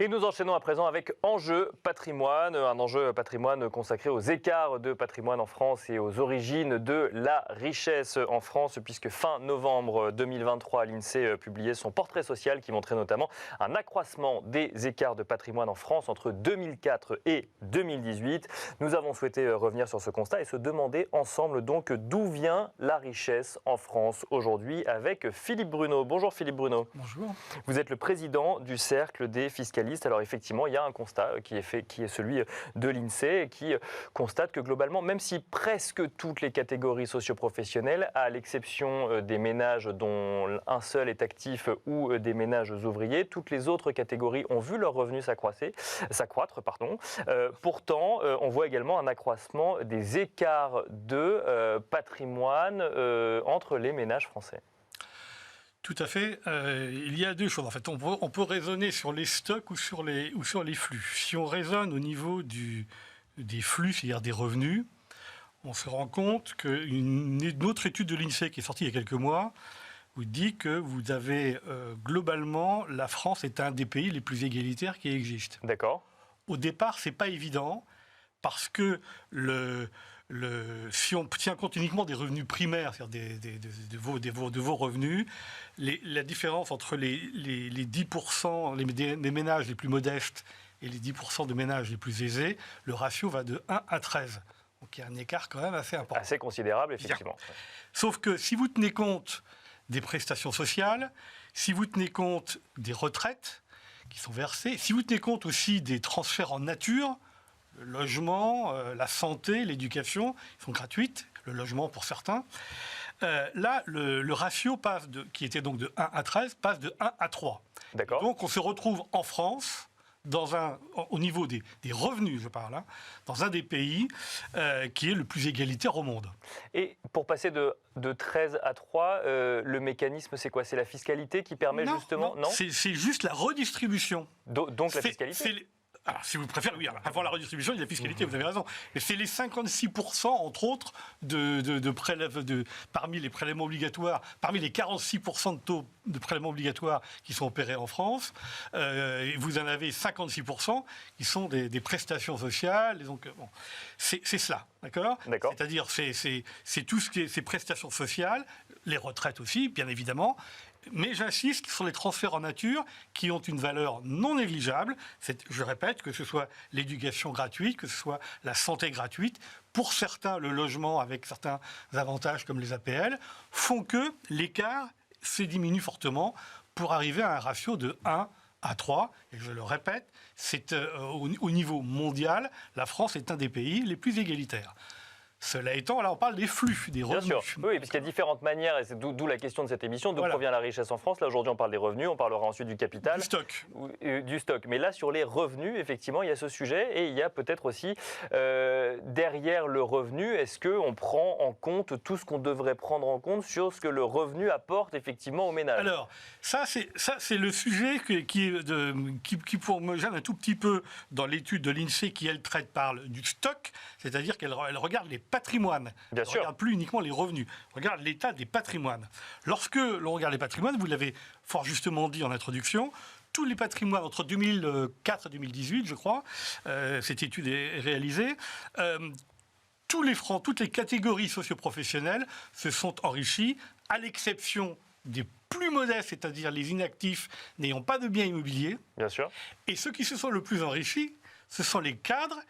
Et nous enchaînons à présent avec Enjeu patrimoine, un enjeu patrimoine consacré aux écarts de patrimoine en France et aux origines de la richesse en France, puisque fin novembre 2023, l'INSEE publiait son portrait social qui montrait notamment un accroissement des écarts de patrimoine en France entre 2004 et 2018. Nous avons souhaité revenir sur ce constat et se demander ensemble donc d'où vient la richesse en France aujourd'hui avec Philippe Bruneau. Bonjour Philippe Bruneau. Bonjour. Vous êtes le président du Cercle des fiscalistes. Alors effectivement, il y a un constat qui est celui de l'INSEE et qui constate que globalement, même si presque toutes les catégories socioprofessionnelles, à l'exception des ménages dont un seul est actif ou des ménages ouvriers, toutes les autres catégories ont vu leurs revenus s'accroître. Pourtant, on voit également un accroissement des écarts de patrimoine entre les ménages français. Tout à fait. Il y a deux choses. En fait, on peut raisonner sur les stocks ou sur les flux. Si on raisonne au niveau des flux, c'est-à-dire des revenus, on se rend compte qu'une autre étude de l'INSEE qui est sortie il y a quelques mois vous dit que vous avez globalement, la France est un des pays les plus égalitaires qui existent. D'accord. Au départ, c'est pas évident parce que si on tient compte uniquement des revenus primaires, c'est-à-dire de vos revenus, la différence entre les 10% des ménages les plus modestes et les 10% de ménages les plus aisés, le ratio va de 1 à 13. Donc il y a un écart quand même assez important. Assez considérable, effectivement. Bien. Sauf que si vous tenez compte des prestations sociales, si vous tenez compte des retraites qui sont versées, si vous tenez compte aussi des transferts en nature, le logement, la santé, l'éducation, ils sont gratuites, le logement pour certains. Là, le ratio qui était donc de 1 à 13, passe de 1 à 3. D'accord. Donc on se retrouve en France, au niveau des revenus, je parle, dans un des pays qui est le plus égalitaire au monde. Et pour passer de 13 à 3, le mécanisme, c'est quoi? C'est la fiscalité qui permet justement... Non, c'est juste la redistribution. Donc la fiscalité Alors, si vous préférez, oui, avant la redistribution, il y a la fiscalité, vous avez raison. Mais c'est les 56%, entre autres, parmi les prélèvements obligatoires, parmi les 46% de taux de prélèvements obligatoires qui sont opérés en France, vous en avez 56% qui sont des prestations sociales. Et donc, c'est cela, d'accord. C'est-à-dire, c'est tout ce qui est ces prestations sociales, les retraites aussi, bien évidemment. Mais j'insiste sur les transferts en nature qui ont une valeur non négligeable. Je répète, que ce soit l'éducation gratuite, que ce soit la santé gratuite. Pour certains, le logement avec certains avantages comme les APL font que l'écart se diminue fortement pour arriver à un ratio de 1 à 3. Et je le répète, au niveau mondial, la France est un des pays les plus égalitaires. Cela étant, là on parle des flux, des revenus. Bien sûr, oui, parce qu'il y a différentes manières, et c'est d'où la question de cette émission, d'où provient la richesse en France. Là aujourd'hui on parle des revenus, on parlera ensuite du capital. Du stock. Mais là sur les revenus, effectivement, il y a ce sujet, et il y a peut-être aussi, derrière le revenu, est-ce qu'on prend en compte tout ce qu'on devrait prendre en compte sur ce que le revenu apporte effectivement aux ménages? Alors, ça c'est le sujet qui pour me gêne un tout petit peu dans l'étude de l'INSEE qui, elle, parle du stock, c'est-à-dire qu'elle regarde les patrimoines. Bien sûr. On ne regarde plus uniquement les revenus. On regarde l'état des patrimoines. Lorsque l'on regarde les patrimoines, vous l'avez fort justement dit en introduction, tous les patrimoines entre 2004 et 2018, je crois, cette étude est réalisée, toutes les catégories socioprofessionnelles se sont enrichies, à l'exception des plus modestes, c'est-à-dire les inactifs n'ayant pas de biens immobiliers. Bien sûr. Et ceux qui se sont le plus enrichis, ce sont les cadres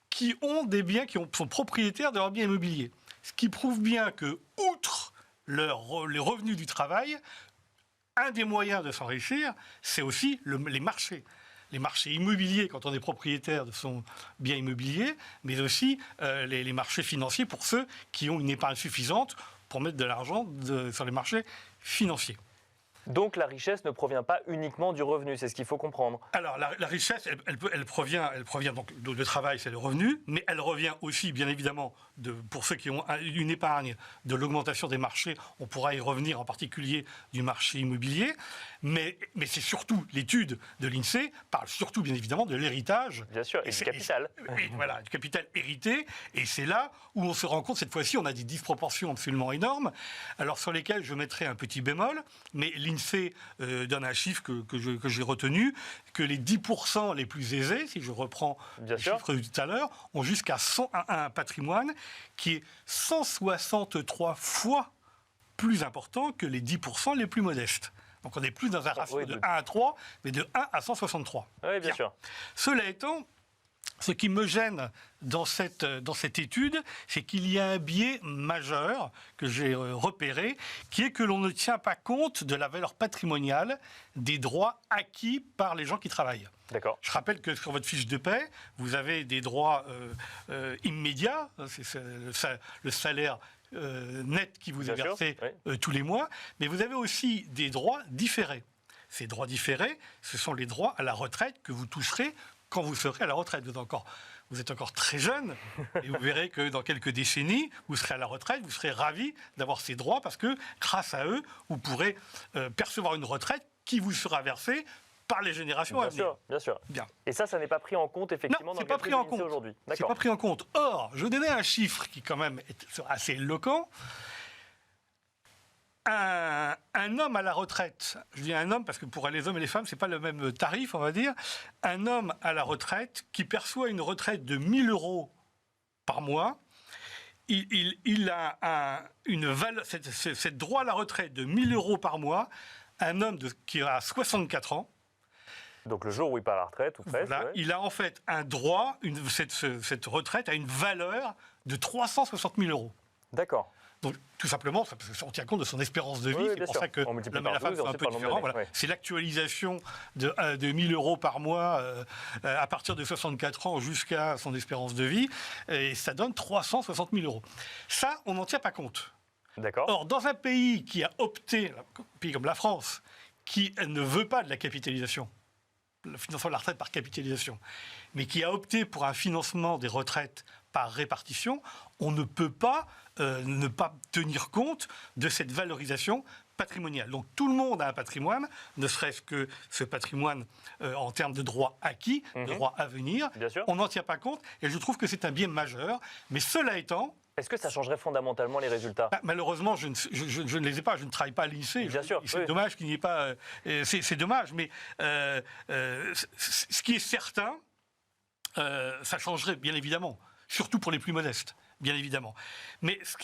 qui ont des biens, sont propriétaires de leurs biens immobiliers. Ce qui prouve bien que, outre les revenus du travail, un des moyens de s'enrichir, c'est aussi les marchés. Les marchés immobiliers quand on est propriétaire de son bien immobilier, mais aussi les marchés financiers pour ceux qui ont une épargne suffisante pour mettre de l'argent sur les marchés financiers. Donc la richesse ne provient pas uniquement du revenu, c'est ce qu'il faut comprendre. Alors la richesse, elle provient donc de travail, c'est le revenu, mais elle revient aussi, bien évidemment, pour ceux qui ont une épargne, de l'augmentation des marchés. On pourra y revenir, en particulier du marché immobilier, mais c'est surtout l'étude de l'INSEE parle surtout, bien évidemment, de l'héritage. Bien sûr, et du capital. Voilà, du capital hérité, et c'est là où on se rend compte, cette fois-ci, on a des disproportions absolument énormes, alors sur lesquelles je mettrai un petit bémol, mais l'INSEE l'INSEE donne un chiffre que j'ai retenu, que les 10% les plus aisés, si je reprends le chiffre de tout à l'heure, ont jusqu'à un patrimoine qui est 163 fois plus important que les 10% les plus modestes. Donc on n'est plus dans un ratio de 1 à 3, mais de 1 à 163. Oui, bien sûr. Cela étant, ce qui me gêne dans cette étude, c'est qu'il y a un biais majeur que j'ai repéré, qui est que l'on ne tient pas compte de la valeur patrimoniale des droits acquis par les gens qui travaillent. D'accord. Je rappelle que sur votre fiche de paie, vous avez des droits immédiats, c'est le salaire net qui vous est versé tous les mois, mais vous avez aussi des droits différés. Ces droits différés, ce sont les droits à la retraite que vous toucherez quand vous serez à la retraite. Vous êtes encore très jeune et vous verrez que dans quelques décennies, vous serez à la retraite, vous serez ravi d'avoir ces droits parce que grâce à eux, vous pourrez percevoir une retraite qui vous sera versée par les générations à venir. Bien sûr. Bien. Et ça n'est pas pris en compte effectivement dans le calcul de l'INSEE aujourd'hui. C'est pas pris en compte. Or, je donnais un chiffre qui quand même est assez éloquent. Un homme à la retraite, je dis un homme parce que pour les hommes et les femmes, c'est pas le même tarif, on va dire. Un homme à la retraite qui perçoit une retraite de 1 000 € par mois, il a une valeur, cette droit à la retraite de 1 000 € par mois, un homme qui a 64 ans. Donc le jour où il part à la retraite, ou presque. Voilà, il a en fait un droit, cette retraite a une valeur de 360 000 €. D'accord. Donc, tout simplement, on tient compte de son espérance de vie. Oui, c'est pour ça que l'homme et la femme sont un peu différents. Voilà. C'est l'actualisation de 1 000 € par mois à partir de 64 ans jusqu'à son espérance de vie. Et ça donne 360 000 €. Ça, on n'en tient pas compte. D'accord. Or, dans un pays qui a opté, un pays comme la France, qui ne veut pas de la capitalisation, le financement de la retraite par capitalisation, mais qui a opté pour un financement des retraites par répartition, on ne peut pas ne pas tenir compte de cette valorisation patrimoniale. Donc tout le monde a un patrimoine, ne serait-ce que ce patrimoine en termes de droits acquis, de droits à venir. On n'en tient pas compte et je trouve que c'est un biais majeur. Mais cela étant... Est-ce que ça changerait fondamentalement les résultats ? Malheureusement, je ne les ai pas, je ne travaille pas à l'INSEE. Bien sûr. C'est dommage qu'il n'y ait pas... c'est dommage, mais ce qui est certain, ça changerait bien évidemment, surtout pour les plus modestes, bien évidemment. Mais ce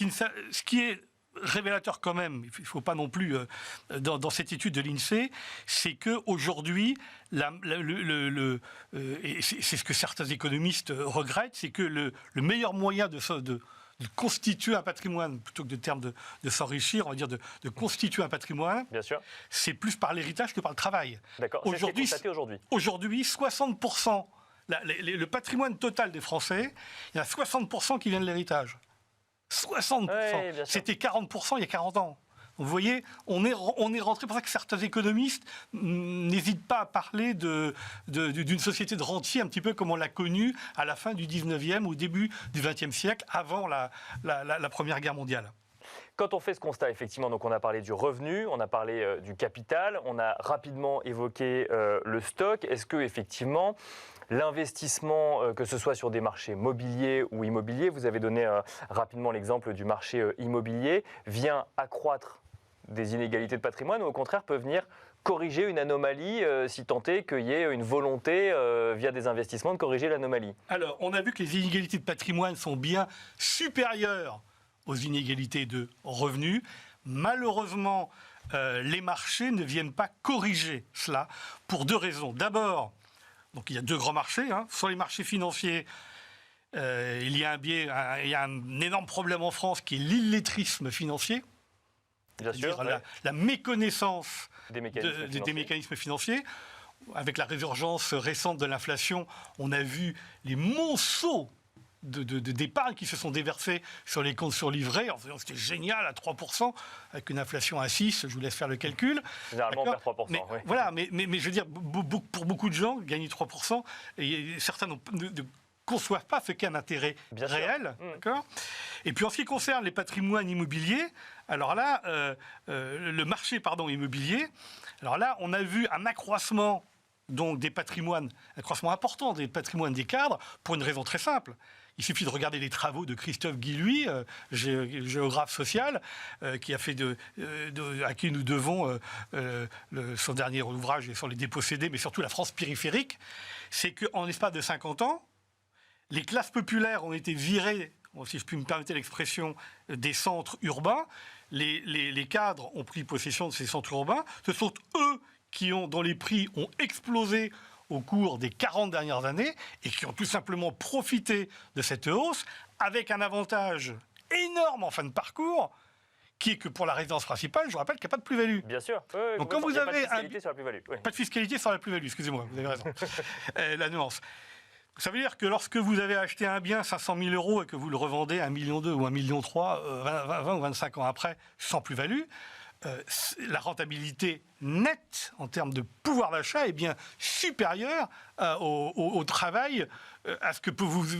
qui est révélateur quand même, il ne faut pas non plus, dans cette étude de l'INSEE, c'est qu'aujourd'hui, et c'est ce que certains économistes regrettent, c'est que le meilleur moyen de constituer un patrimoine, plutôt que de terme de s'enrichir, on va dire de constituer un patrimoine, c'est plus par l'héritage que par le travail. D'accord, aujourd'hui. Aujourd'hui, 60%, le patrimoine total des Français, il y a 60% qui vient de l'héritage. 60%. Ouais, c'était 40% il y a 40 ans. Vous voyez, on est rentré, pour ça que certains économistes n'hésitent pas à parler d'une société de rentiers, un petit peu comme on l'a connue à la fin du 19e, au début du 20e siècle, avant la Première Guerre mondiale. Quand on fait ce constat, effectivement, donc on a parlé du revenu, on a parlé du capital, on a rapidement évoqué le stock. Est-ce que, effectivement, l'investissement, que ce soit sur des marchés mobiliers ou immobiliers, vous avez donné rapidement l'exemple du marché immobilier, vient accroître des inégalités de patrimoine ou au contraire peut venir corriger une anomalie si tant est qu'il y ait une volonté via des investissements de corriger l'anomalie? Alors, on a vu que les inégalités de patrimoine sont bien supérieures aux inégalités de revenus. Malheureusement, les marchés ne viennent pas corriger cela pour deux raisons. D'abord, donc il y a deux grands marchés. Sur les marchés financiers, il y a un énorme problème en France qui est l'illettrisme financier. Bien sûr, la méconnaissance des mécanismes financiers. Avec la résurgence récente de l'inflation, on a vu les monceaux d'épargne qui se sont déversés sur les comptes surlivrés en faisant c'était génial à 3%, avec une inflation à 6%, je vous laisse faire le calcul. Généralement, on perd 3%. Mais, oui. Voilà, mais je veux dire, pour beaucoup de gens, gagner 3%, et certains ne conçoivent pas ce qu'est un intérêt réel. D'accord. Et puis en ce qui concerne les patrimoines immobiliers, alors là, le marché immobilier, alors là, on a vu un accroissement donc des patrimoines, un accroissement important des patrimoines des cadres, pour une raison très simple, Il suffit de regarder les travaux de Christophe Guilluy, géographe social, à qui nous devons son dernier ouvrage sur les dépossédés, mais surtout la France périphérique. C'est qu'en l'espace de 50 ans, les classes populaires ont été virées, si je puis me permettre l'expression, des centres urbains. Les cadres ont pris possession de ces centres urbains. Ce sont eux dont les prix ont explosé au cours des 40 dernières années et qui ont tout simplement profité de cette hausse avec un avantage énorme en fin de parcours qui est que pour la résidence principale, je vous rappelle qu'il n'y a pas de plus-value. Bien sûr. Donc quand vous avez pas de fiscalité sur la plus-value. Oui. Pas de fiscalité sur la plus-value, excusez-moi, vous avez raison. La nuance. Ça veut dire que lorsque vous avez acheté un bien 500 000 euros et que vous le revendez à 1,2 million ou 1,3 million 20 ou 25 ans après sans plus-value, la rentabilité nette en termes de pouvoir d'achat est bien supérieure au travail, à ce que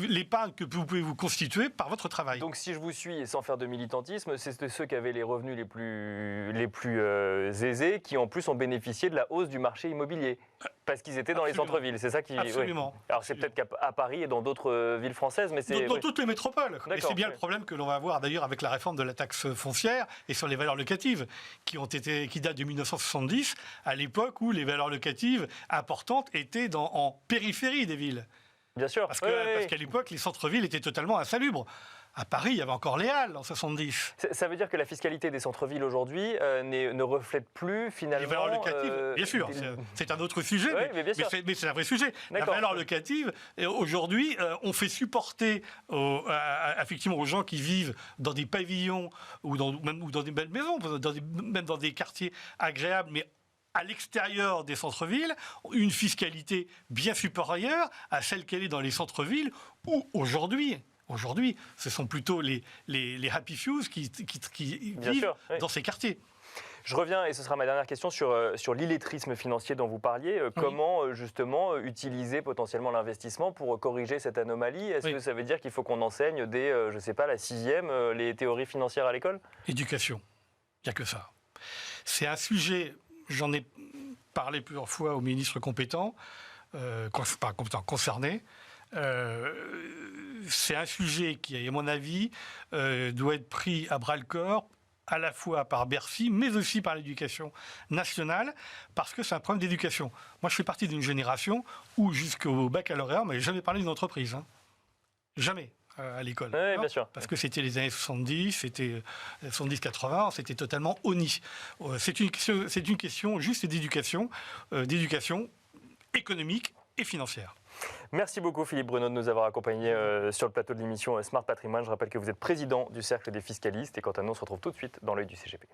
l'épargne que vous pouvez vous constituer par votre travail. Donc si je vous suis et sans faire de militantisme, c'est ceux qui avaient les revenus les plus aisés qui en plus ont bénéficié de la hausse du marché immobilier parce qu'ils étaient dans les centres-villes. C'est ça qui. Absolument. Oui. Alors c'est peut-être qu'à Paris et dans d'autres villes françaises, mais c'est dans toutes les métropoles. Et c'est bien oui. le problème que l'on va avoir d'ailleurs avec la réforme de la taxe foncière et sur les valeurs locatives qui datent de 1970, à l'époque où les valeurs locatives importantes étaient en périphérie des villes. Bien sûr. Parce qu'à l'époque, les centres-villes étaient totalement insalubres. À Paris, il y avait encore les Halles en 70. Ça veut dire que la fiscalité des centres-villes aujourd'hui ne reflète plus finalement... Les valeurs locatives, bien sûr, c'est un autre sujet, oui, mais c'est un vrai sujet. La valeur locative, aujourd'hui, on fait supporter effectivement aux gens qui vivent dans des pavillons ou dans des belles maisons, même dans des quartiers agréables, mais à l'extérieur des centres-villes, une fiscalité bien supérieure à celle qu'elle est dans les centres-villes où aujourd'hui, ce sont plutôt les happy few qui vivent dans ces quartiers. Je reviens, et ce sera ma dernière question, sur l'illettrisme financier dont vous parliez. Comment, justement, utiliser potentiellement l'investissement pour corriger cette anomalie? Est-ce que ça veut dire qu'il faut qu'on enseigne dès, je ne sais pas, la 6e, les théories financières à l'école? Éducation. Il n'y a que ça. C'est un sujet, j'en ai parlé plusieurs fois aux ministres compétents, concernés. C'est un sujet qui, à mon avis, doit être pris à bras-le-corps, à la fois par Bercy, mais aussi par l'éducation nationale, parce que c'est un problème d'éducation. Moi, je fais partie d'une génération où, jusqu'au baccalauréat, on ne m'avait jamais parlé d'une entreprise. Hein. Jamais. À l'école. Oui, bien sûr. Parce que c'était les années 70, c'était 70-80, c'était totalement honni. C'est une question juste d'éducation économique et financière. Merci beaucoup Philippe Bruneau de nous avoir accompagnés sur le plateau de l'émission Smart Patrimoine. Je rappelle que vous êtes président du Cercle des fiscalistes et quant à nous, on se retrouve tout de suite dans l'œil du CGP.